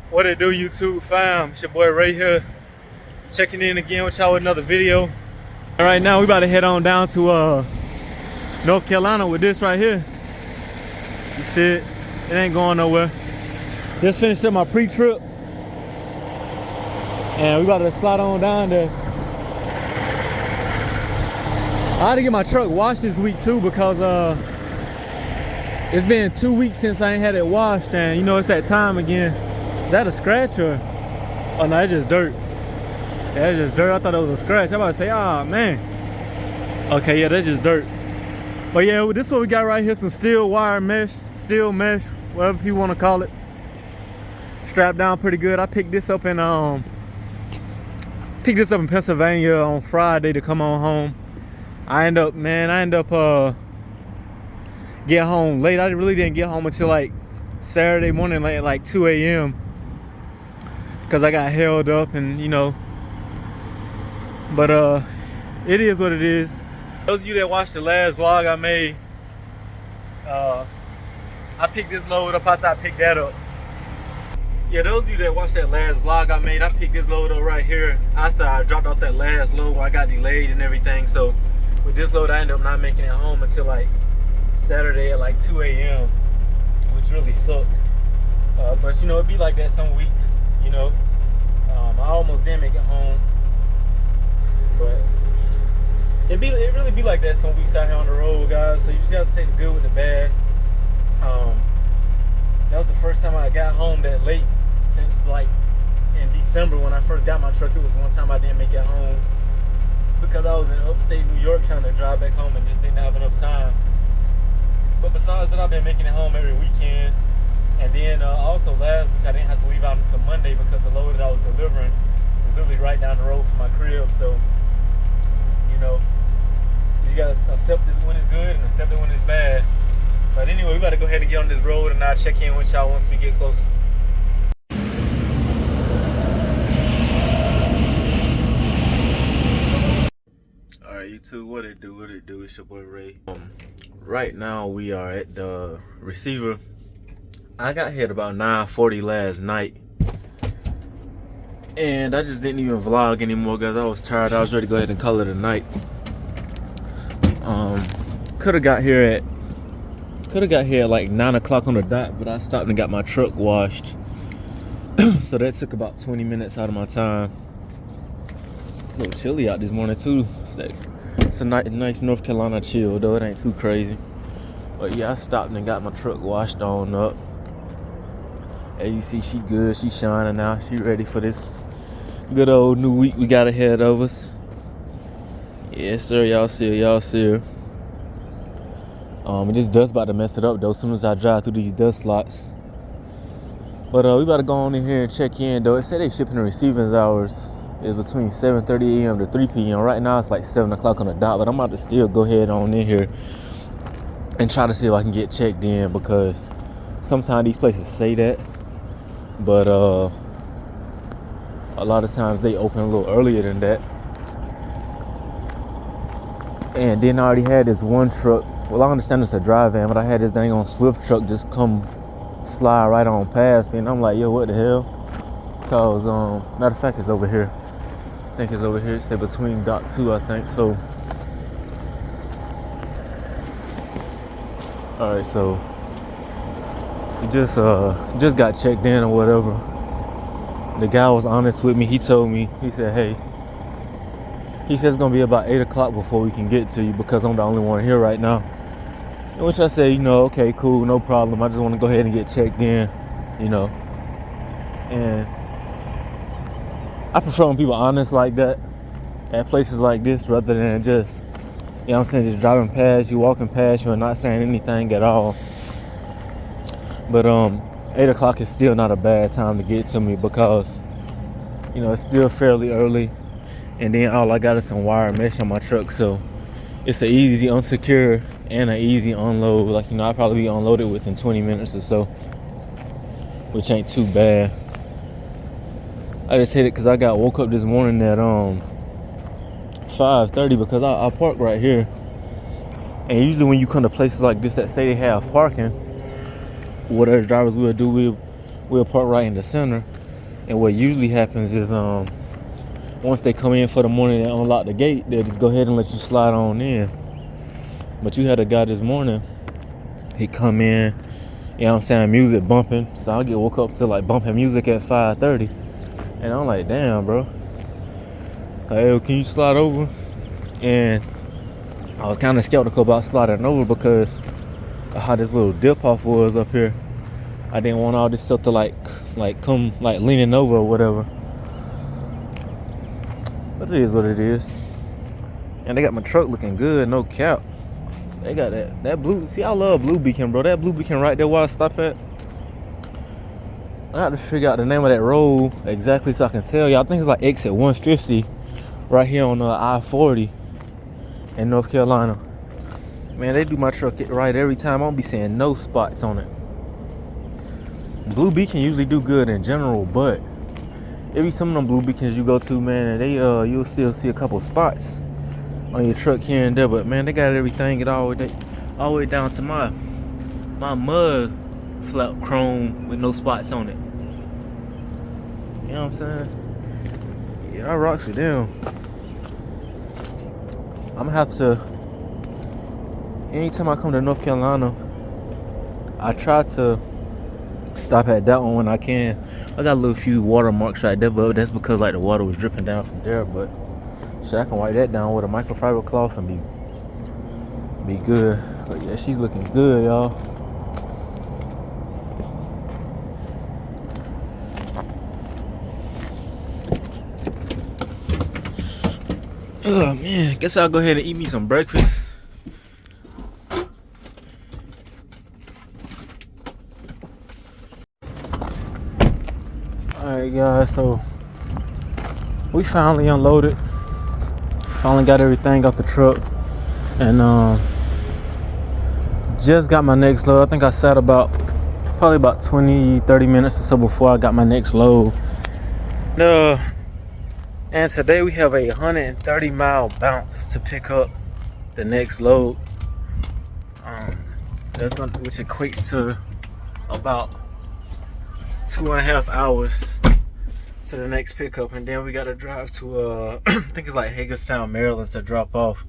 What it do, YouTube fam? It's your boy Ray here, checking in again with y'all with another video. And right now we about to head on down to North Carolina with this right here. You see it? It ain't going nowhere. Just finished up my pre-trip, and we about to slide on down there. I had to get my truck washed this week too because it's been 2 weeks since I ain't had it washed, and you know it's that time again. Is that a scratch or? Oh no, it's just dirt. Yeah, it's just dirt. I thought it was a scratch. I'm about to say, oh man. Okay, yeah, that's just dirt. But yeah, this is what we got right here. Some steel wire mesh, steel mesh, whatever people want to call it. Strapped down pretty good. I picked this up in Pennsylvania on Friday to come on home. I end up getting home late. I really didn't get home until like Saturday morning, like 2 a.m. because I got held up, and you know. But it is what it is. Those of you that watched the last vlog I made, I picked this load up after I picked that up. Yeah, those of you that watched that last vlog I made, I picked this load up right here after I dropped off that last load where I got delayed and everything. So with this load, I ended up not making it home until like Saturday at like 2 a.m. which really sucked. But you know, it'd be like that some weeks, you know. I almost didn't make it home, but it really be like that some weeks out here on the road, guys. So you just gotta take the good with the bad. That was the first time I got home that late since like in December when I first got my truck. It was one time I didn't make it home because I was in upstate New York trying to drive back home and just didn't have enough time. But besides that, I've been making it home every weekend. And then also last week I didn't have to leave out until Monday because the load that I was delivering was literally right down the road from my crib. So, you know, you gotta accept this when it's good and accept it when it's bad. But anyway, we gotta go ahead and get on this road, and I'll check in with y'all once we get closer. Alright, YouTube, what it do? It's your boy Ray. Right now we are at the receiver. I got here at about 9:40 last night, and I just didn't even vlog anymore because I was tired. I was ready to go ahead and call it a night. Could have got here at like 9 o'clock on the dot, but I stopped and got my truck washed. So that took about 20 minutes out of my time. It's a little chilly out this morning too. It's a nice North Carolina chill though. It ain't too crazy. But yeah, I stopped and got my truck washed on up. As you see, she good. She shining now. She ready for this good old new week we got ahead of us. Yes, sir. Y'all see her. It just dust about to mess it up though as soon as I drive through these dust slots. But we about to go on in here and check in though. It said they shipping and receiving hours is between 7:30 a.m. to 3 p.m. Right now it's like 7 o'clock on the dot, but I'm about to still go ahead on in here and try to see if I can get checked in, because sometimes these places say that, but a lot of times they open a little earlier than that. And then I already had this one truck. Well, I understand it's a dry van, but I had this dang on Swift truck just come slide right on past me, and I'm like, yo, what the hell? Cause matter of fact, it's over here. I think it's over here. It said between dock 2, I think so. All right, so just got checked in or whatever. The guy was honest with me. He told me, he said, hey, he said it's gonna be about 8 o'clock before we can get to you because I'm the only one here right now. In which I said, you know, okay, cool, no problem. I just want to go ahead and get checked in, you know. And I prefer when people are honest like that at places like this rather than just, you know what I'm saying, just driving past you, walking past you, and not saying anything at all. But 8 o'clock is still not a bad time to get to me because, you know, it's still fairly early. And then all I got is some wire mesh on my truck, so it's an easy unsecure and an easy unload. Like, you know, I'll probably be unloaded within 20 minutes or so, which ain't too bad. I just hit it because I woke up this morning at 5:30 because I park right here. And usually when you come to places like this that say they have parking, what us drivers will do, we'll park right in the center. And what usually happens is once they come in for the morning and unlock the gate, they'll just go ahead and let you slide on in. But you had a guy this morning, he come in, you know what I'm saying, music bumping. So I get woke up to like bumping music at 5:30. And I'm like, damn, bro. Like, hey, can you slide over? And I was kind of skeptical about sliding over because of how this little dip off was up here. I didn't want all this stuff to like come like leaning over or whatever. But it is what it is. And they got my truck looking good, no cap. They got that blue. See, I love Blue Beacon, bro. That Blue Beacon right there where I stop at. I got to figure out the name of that road exactly so I can tell you. I think it's like exit 150 right here on I-40 in North Carolina. Man, they do my truck right every time. I don't be seeing no spots on it. Blue Beacon usually do good in general, but it be some of them Blue Beacons you go to, man, and they you'll still see a couple spots on your truck here and there. But man, they got everything get all the way down to my mud flap chrome with no spots on it. You know what I'm saying? Yeah, I rocks with them. I'm gonna have to, anytime I come to North Carolina, I try to stop at that one when I can. I got a little few watermarks right there, but that's because like the water was dripping down from there. But shit, I can wipe that down with a microfiber cloth and be good. But yeah, she's looking good, y'all. Oh man, guess I'll go ahead and eat me some breakfast. Alright guys, so we finally unloaded. Finally got everything off the truck. And just got my next load. I think I sat probably about 20-30 minutes or so before I got my next load. And today we have a 130-mile bounce to pick up the next load. Which equates to about 2.5 hours to the next pickup, and then we got to drive to I think it's like Hagerstown, Maryland, to drop off.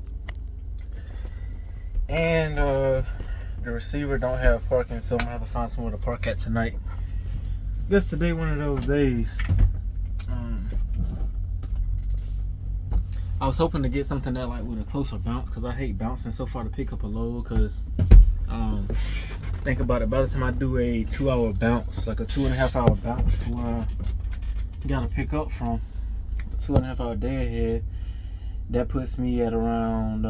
And the receiver don't have parking, so I'm gonna have to find somewhere to park at tonight. I guess today one of those days. I was hoping to get something that like with a closer bounce, because I hate bouncing so far to pick up a load. Because think about it, by the time I do a 2-hour bounce, like a 2.5-hour bounce to where I gotta pick up from, a 2.5-hour day ahead, that puts me at around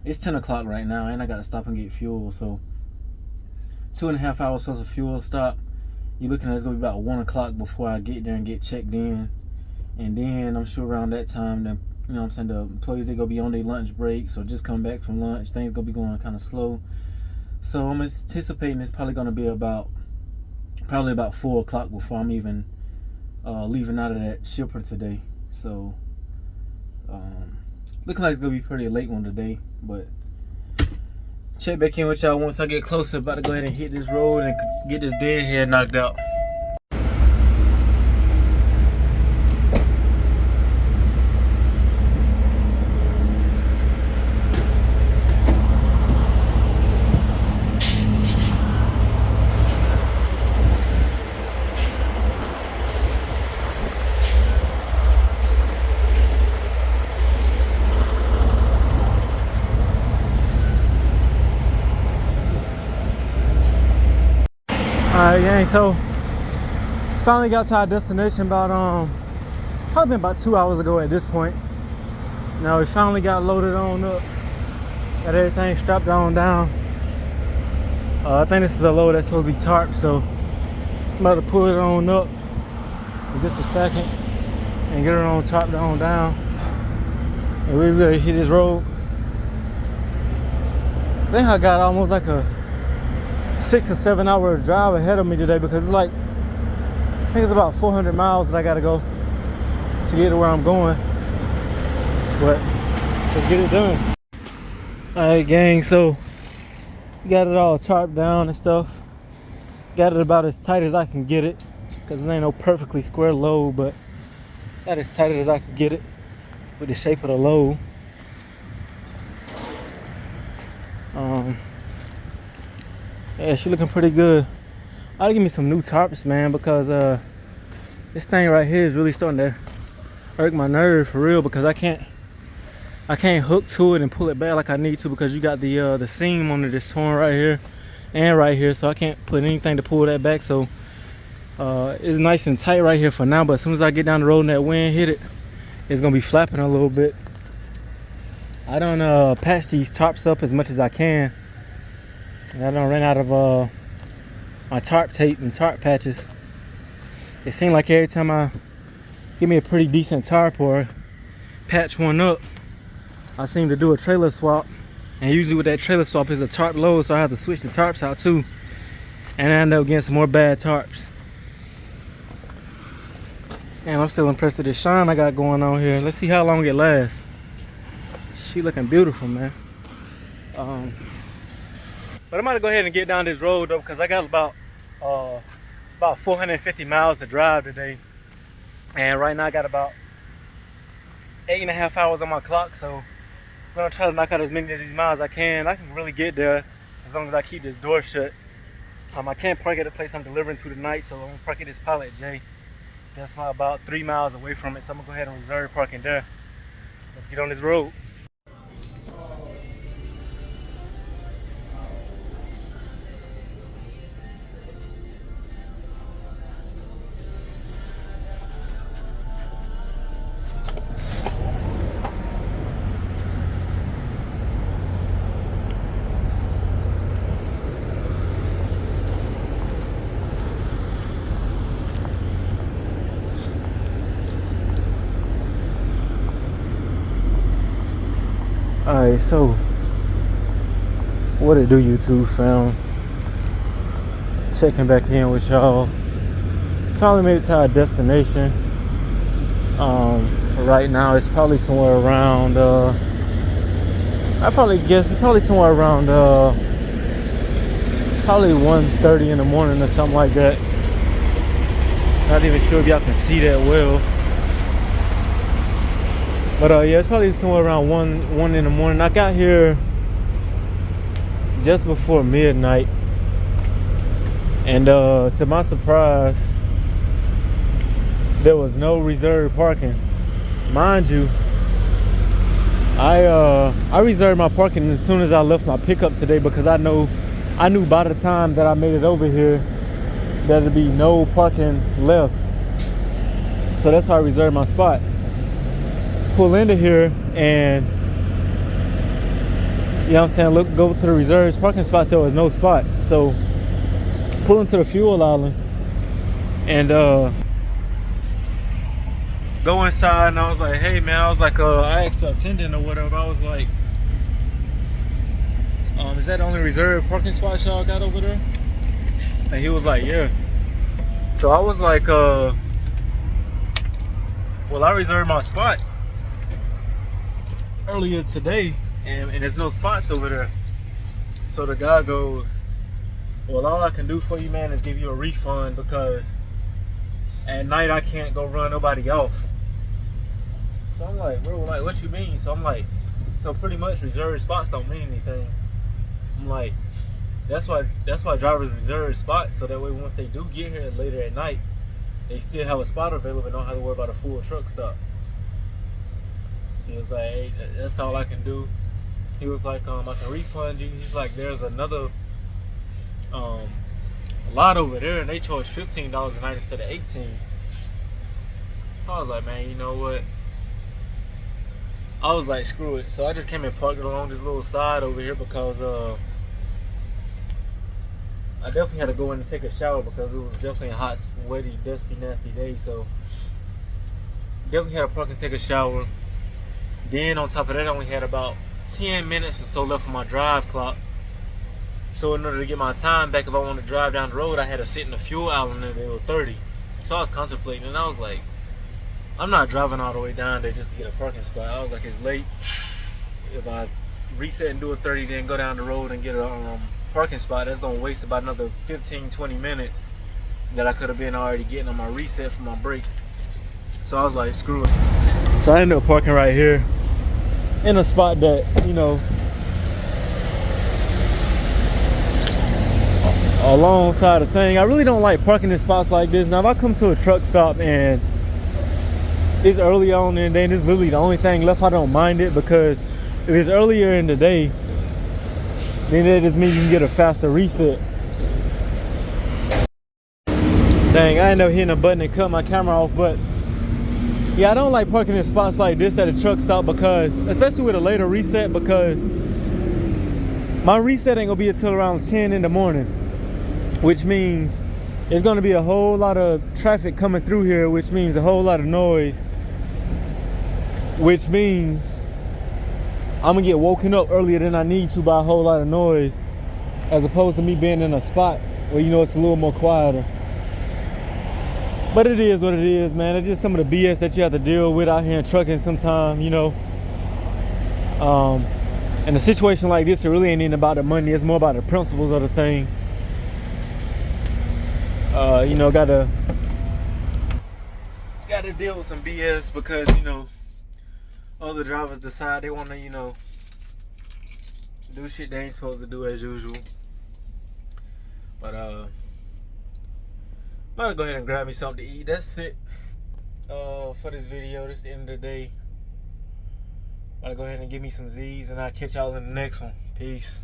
it's 10 o'clock right now, and I gotta stop and get fuel. So 2.5 hours plus a fuel stop, you're looking at it's gonna be about 1 o'clock before I get there and get checked in. And then I'm sure around that time, then, you know what I'm saying, the employees, they gonna be on their lunch breaks or just come back from lunch. Things gonna be going kind of slow. So I'm anticipating it's probably gonna be about 4 o'clock before I'm even leaving out of that shipper today. So looking like it's gonna be pretty late one today, but check back in with y'all once I get closer. About to go ahead and hit this road and get this deadhead knocked out. Alright gang, so finally got to our destination about probably been about 2 hours ago at this point. Now we finally got loaded on up, got everything strapped on down. I think this is a load that's supposed to be tarped, so I'm about to pull it on up in just a second and get it on tarped on down, and we're ready to hit this road. I think I got almost like a 6 or 7 hour drive ahead of me today, because it's like, I think it's about 400 miles that I gotta go to get to where I'm going. But let's get it done. Alright gang, so got it all tarped down and stuff. Got it about as tight as I can get it. because it ain't no perfectly square load, but got as tight as I could get it with the shape of the load. Yeah, she looking pretty good. I'll give me some new tarps, man, because this thing right here is really starting to irk my nerve for real, because I can't hook to it and pull it back like I need to, because you got the seam on it that's torn right here and right here, so I can't put anything to pull that back. So it's nice and tight right here for now, but as soon as I get down the road and that wind hit it, it's gonna be flapping a little bit. I don't patch these tarps up as much as I can, and I don't run out of my tarp tape and tarp patches. It seems like every time I give me a pretty decent tarp or patch one up, I seem to do a trailer swap, and usually with that trailer swap is a tarp load, so I have to switch the tarps out too, and I end up getting some more bad tarps. And I'm still impressed with this shine I got going on here. Let's see how long it lasts. She looking beautiful, man. But I'm gonna go ahead and get down this road though, because I got about 450 miles to drive today, and right now I got about 8.5 hours on my clock, so I'm gonna try to knock out as many of these miles as I can. I can really get there as long as I keep this door shut. I can't park at the place I'm delivering to tonight, so I'm gonna park at this Pilot J. That's not about 3 miles away from it, so I'm gonna go ahead and reserve parking there. Let's get on this road. Alright, so what it do, YouTube fam? Checking back in with y'all. Finally made it to our destination. Right now it's probably somewhere around I probably guess it's probably somewhere around probably 1:30 in the morning or something like that. Not even sure if y'all can see that well. But yeah, it's probably somewhere around 1 in the morning. I got here just before midnight, and to my surprise, there was no reserved parking. Mind you, I reserved my parking as soon as I left my pickup today, because I knew by the time that I made it over here that there'd be no parking left. So that's why I reserved my spot. Pull into here, and you know what I'm saying, look, go to the reserved parking spots. There was no spots, so pull into the fuel island and go inside. And I was like, hey man, I was like, I asked the attendant or whatever, I was like, is that the only reserved parking spot y'all got over there? And he was like, yeah. So I was like, well, I reserved my spot earlier today, and there's no spots over there. So the guy goes, well, all I can do for you, man, is give you a refund, because at night I can't go run nobody off. So I'm like, bro, like, what you mean? So I'm like, so pretty much reserved spots don't mean anything. I'm like, that's why drivers reserve spots, so that way once they do get here later at night, they still have a spot available and don't have to worry about a full truck stop. He was like, hey, that's all I can do. He was like, I can refund you. He's like, there's another lot over there, and they charge $15 a night instead of $18. So I was like, man, you know what? I was like, screw it. So I just came and parked along this little side over here, because I definitely had to go in and take a shower, because it was definitely a hot, sweaty, dusty, nasty day. So definitely had to park and take a shower. Then on top of that, I only had about 10 minutes or so left on my drive clock. So in order to get my time back, if I wanted to drive down the road, I had to sit in the fuel island, and it was 30. So I was contemplating, and I was like, I'm not driving all the way down there just to get a parking spot. I was like, it's late. If I reset and do a 30, then go down the road and get a parking spot, that's gonna waste about another 15-20 minutes. that I could have been already getting on my reset for my brake. So I was like, screw it. So I ended up parking right here in a spot that, you know, alongside the thing. I really don't like parking in spots like this. Now if I come to a truck stop and it's early on in the day and it's literally the only thing left, I don't mind it, because if it's earlier in the day, then that just means you can get a faster reset. Dang, I ended up hitting a button and cut my camera off. But yeah, I don't like parking in spots like this at a truck stop, because, especially with a later reset, because my reset ain't gonna be until around 10 in the morning, which means there's gonna be a whole lot of traffic coming through here, which means a whole lot of noise, which means I'm gonna get woken up earlier than I need to by a whole lot of noise, as opposed to me being in a spot where, you know, it's a little more quieter. But it is what it is, man. It's just some of the BS that you have to deal with out here in trucking sometimes, you know. In a situation like this, it really ain't even about the money. It's more about the principles of the thing. You know, gotta deal with some BS because, you know, other drivers decide they want to, you know, do shit they ain't supposed to do as usual. But I'm gonna go ahead and grab me something to eat. That's it for this video. This is the end of the day. I'm gonna go ahead and give me some Z's, and I'll catch y'all in the next one. Peace.